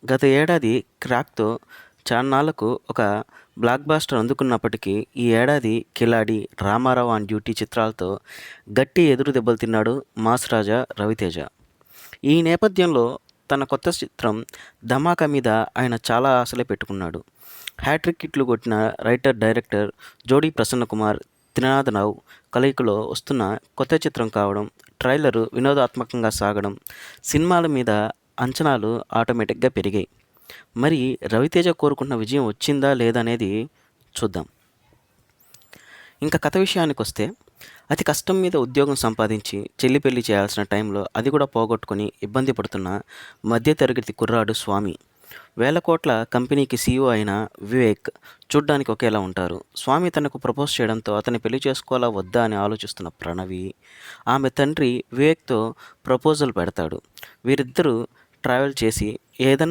గత ఏడాది 'క్రాక్'తో చాన్నాళ్లకు ఒక బ్లాక్ బస్టర్ అందుకున్నప్పటికీ ఈ ఏడాది 'కిలాడి', 'రామారావు ఆన్ డ్యూటీ' చిత్రాలతో గట్టి ఎదురు దెబ్బలు తిన్నాడు మాస్ రాజా రవితేజ. ఈ నేపథ్యంలో తన కొత్త చిత్రం 'ధమాకా' మీద ఆయన చాలా ఆశలే పెట్టుకున్నాడు. హ్యాట్రిక్ హిట్లు కొట్టిన రైటర్, డైరెక్టర్ జోడీ ప్రసన్నకుమార్, త్రినాథరావు కలయికలో వస్తున్న కొత్త చిత్రం కావడం, ట్రైలర్ వినోదాత్మకంగా సాగడం, సినిమాల మీద అంచనాలు ఆటోమేటిక్గా పెరిగాయి. మరి రవితేజ కోరుకున్న విజయం వచ్చిందా లేదా అనేది చూద్దాం. ఇంకా కథ విషయానికొస్తే, అతి కష్టం మీద ఉద్యోగం సంపాదించి చెల్లి పెళ్లి చేయాల్సిన టైంలో అది కూడా పోగొట్టుకుని ఇబ్బంది పడుతున్న మధ్యతరగతి కుర్రాడు స్వామి. వేల కోట్ల కంపెనీకి సీఈఓ అయిన వివేక్ చూడ్డానికి ఒకేలా ఉంటారు. స్వామి తనకు ప్రపోజ్ చేయడంతో అతన్ని పెళ్లి చేసుకోవాలా వద్దా అని ఆలోచిస్తున్న ప్రణవి, ఆమె తండ్రి వివేక్తో ప్రపోజల్ పెడతాడు. వీరిద్దరూ ట్రావెల్ చేసి ఏదన్నా